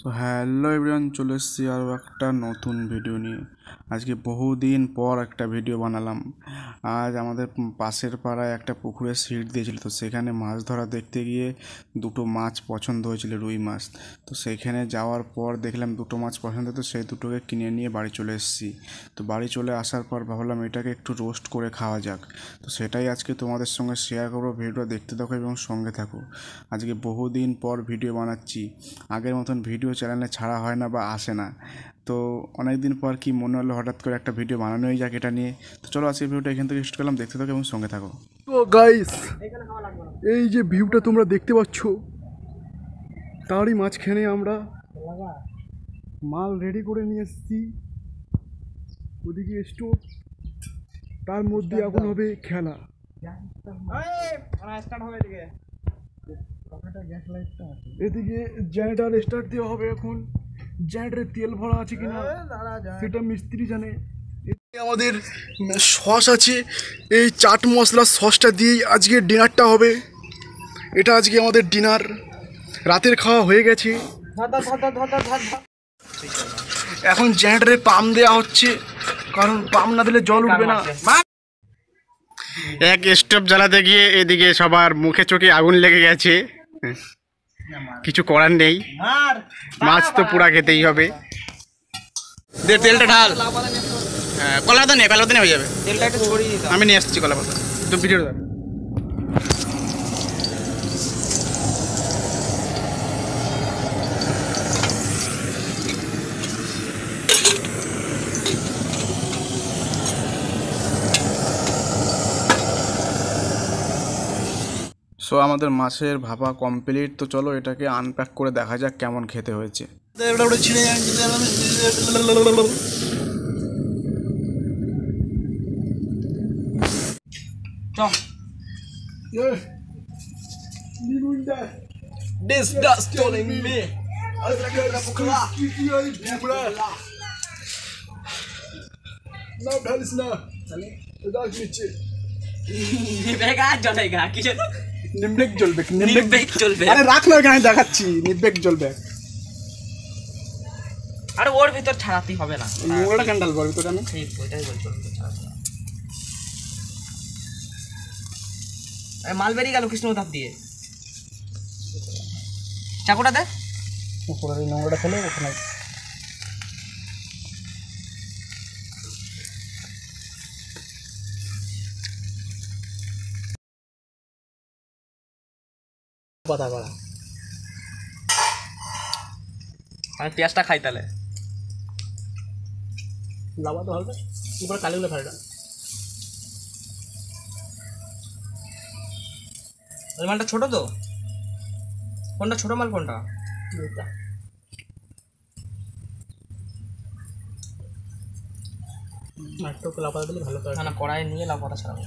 তো hello everyone, চলে এসেছি আরও একটা নতুন ভিডিও নিয়ে। আজকে বহুদিন পর একটা ভিডিও বানালাম। আজ আমাদের পাশের পাড়ায় একটা পুকুরে সিট দিয়েছিল, তো সেখানে মাছ ধরা দেখতে গিয়ে দুটো মাছ পছন্দ হয়েছিল, রুই মাছ। তো সেইখানে যাওয়ার পর দেখলাম দুটো মাছ পছন্দ, তো সেই দুটোকে কিনে নিয়ে বাড়ি চলে এসেছি। তো বাড়ি চলে আসার পর ভাবলাম এটাকে একটু রোস্ট করে খাওয়া যাক। তো সেটাই আজকে তোমাদের সঙ্গে শেয়ার করবো। ভিডিও দেখতে থাকো এবং সঙ্গে থাকো। আজকে বহুদিন পর ভিডিও বানাচ্ছি, আগের মতন ভিডিও চ্যানেলে ছাড়া হয় না বা আসে না। তো অনেক দিন পর কি মনে হলো হঠাৎ করে একটা ভিডিও বানানোই যাক এটা নিয়ে। তো চলো আজকে ভিডিওটা এখান থেকে স্টার্ট করলাম, দেখতে থাকো এবং সঙ্গে থাকো। তো গাইস, এই যে ভিউটা তোমরা দেখতে পাচ্ছ, তারই মাঝখানে আমরা মাল রেডি করে নিয়ে এসেছি। ওদিকে স্টোভ, তার মধ্যে এখন হবে খেলা। এদিকে জেনারেটর স্টার্ট দেওয়া হবে। এখন জেনারেটরে তেল ভরা আছে কিনা সেটা মিস্ত্রি জানে। এদিকে আমাদের সস আছে, এই চাট মশলা সসটা দিয়েই আজকে ডিনারটা হবে। এটা আজকে আমাদের ডিনার, রাতের খাওয়া হয়ে গেছে। এখন জেনারেটরে পাম্প দেওয়া হচ্ছে, কারণ পাম্প না দিলে জল উঠবে না। এক স্টোভ জ্বালাতে গিয়ে এদিকে সবার মুখে চোখে আগুন লেগে গেছে, কিছু করার নেই, মাছ তো পুরা খেতেই হবে। দে তেলটা ঢাল। হ্যাঁ, কলা পাতা নিয়ে হয়ে যাবে। তেলটা একটু ছড়িয়ে দিতে, আমি নিয়ে আসছি কলা পাতা। তো ভিডিও দাও। সো আমাদের মাছের ভাপা কমপ্লিট। তো চলো এটাকে আনপ্যাক করে দেখা যাক কেমন খেতে হয়েছে। নিম্বেক জ্বলবে, নিম্বেক জ্বলবে। আরে রাখ না, এখানে দেখাচ্ছি, নিম্বেক জ্বলবে। আরে ওর ভিতর ছাড়াতেই হবে না, নোংরাটা কেন ঢালবো ভিতরে? আমি ঠিক ওইটাই বলছি। আরে মাল বেরিয়ে গেল কৃষ্ণ ধাপ দিয়ে। চাকুটা দে, উপরে নোংরাটা ফেলে ওখানে। কথা বলা, আমি পেঁয়াজটা খাই তাহলে। লাভা তো হবে, উপরে কালিগুলো ফেলে। ওই মালটা ছোট তো, কোনটা ছোট মাল কোনটা? একটু লাভ পাতা দিলে ভালো করে। না কড়াই নিয়ে লাভ পাতা ছাড়াবো,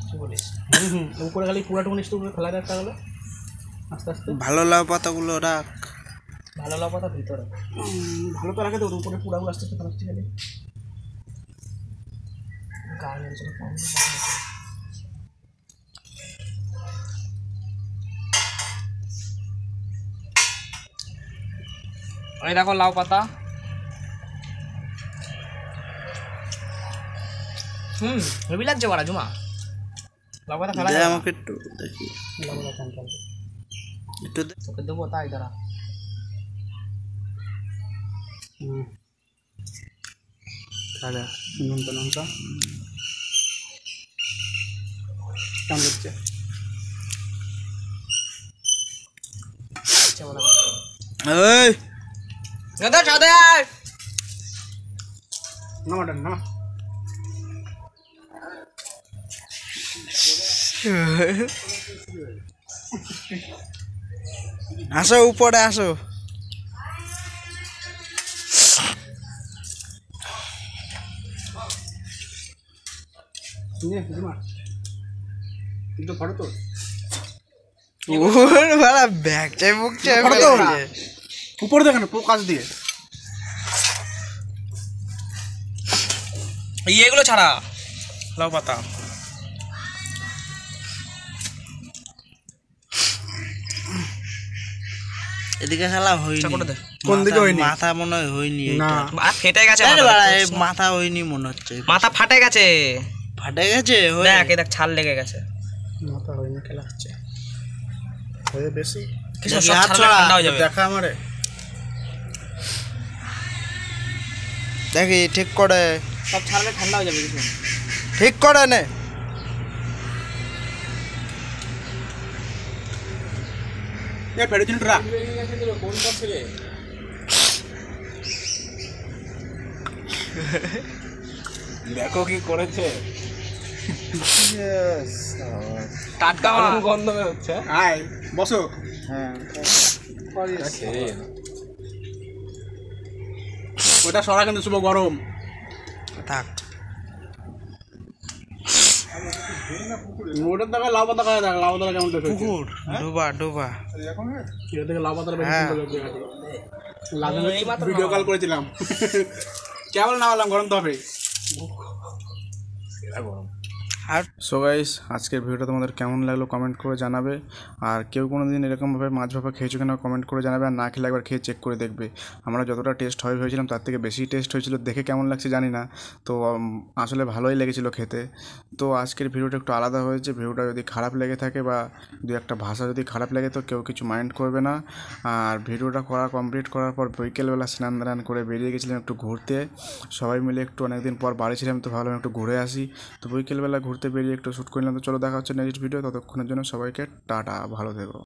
কি বলিস? উপরে খালি পুরাটুকু নিচে উপরে ফেলা রাখতে গেলো আস্তে আস্তে। ভালো লাউ পাতাগুলো রাখ, ভালো লাভ পাতা ভিতরে ভালো তো রাখে তো, উপরে পুরাগুলো আস্তে আস্তে ফেলাচ্ছি খালি। গায়ের জন্য কম। এই দেখো লাউ পাতা। হেভি লাগছে বড়া জুমা। লাউ পাতা ফেলা যায় আমাকে একটু দেখি, একটু তোকে দেবো তাই দাঁড়া। খাওয়া নুনটা লঙ্কা কেমন লাগছে? এই দাদা সাদে না মাটন না, আসো উপরে আসো। কিন্তু ফটো তো ব্যাগ চাই মুখ চাই উপরে দেখেন প্রকাশ দিয়ে। এগুলো ছাড়া লাউ পাতা এদিকে শালা হয়নি। চাকুটা দে। কোন দিকে হয়নি? মাথা মনে হয় হয়নি না আর ফেটে গেছে আরে মাথা। বাড়া, এই মাথা হয়নি মনে হচ্ছে। মাথা ফাটে গেছে ফাটে গেছে দেখ এই দেখ ছাল লেগে গেছে মাথা হয়নি খেলা হচ্ছে হয়ে বেশি কিছু দেখি সব হাত ছালটা ছড়া, ঠান্ডা হয়ে যাবে দেখা আমারে দেখি ঠিক করে, সব ছালটা ঠান্ডা হয়ে যাবে কিছু ঠিক করে নে। এ ফেড়ে চিনটরা দেখো কি করেছে টাটকা গন্ধ বের হচ্ছে আয় বসো হ্যাঁ ওটা সরা কিন্তু শুভ গরম থাক। ওটার থেকে লাউ পাতা খাওয়া দেখ লাউ পাতা কেমন দেখে পুকুর ডোবা ডোবা। এটা থেকে লাউ পাতা বেশি হ্যাঁ। সুন্দর লাগছে ভিডিও কল করেছিলাম কেমন না বললাম গরম তো হবে আর সো গাইস আজকের ভিডিওটা তোমাদের কেমন লাগলো কমেন্ট করে জানাবে। আর কেউ কোনো দিন এরকমভাবে মাছ ভাপা খেয়েছো কিনা কমেন্ট করে জানাবে। আর না খেলে একবার খেয়ে চেক করে দেখবে। আমরা যতটা টেস্ট হয়েছিলাম তার থেকে বেশি টেস্ট হয়েছিল। দেখে কেমন লাগছে জানি না, তো আসলে ভালোই লেগেছিলো খেতে। তো আজকের ভিডিওটা একটু আলাদা হয়েছে। ভিডিওটা যদি খারাপ লেগে থাকে বা দু একটা ভাষা যদি খারাপ লাগে তো কেউ কিছু মাইন্ড করবে না। আর ভিডিওটা কমপ্লিট করার পর বিকেলবেলা স্নান দান করে বেরিয়ে গেছিলাম একটু ঘুরতে। সবাই মিলে একটু অনেকদিন পর বাড়ি ছিলাম, তো ভাবলাম একটু ঘুরে আসি। তো বিকেলবেলা ঘুরতে বেরিয়ে একটু শ্যুট করলাম। তো চলো দেখা হচ্ছে নেক্সট ভিডিও। ততক্ষণের জন্য সবাইকে টাটা, ভালো থেকো।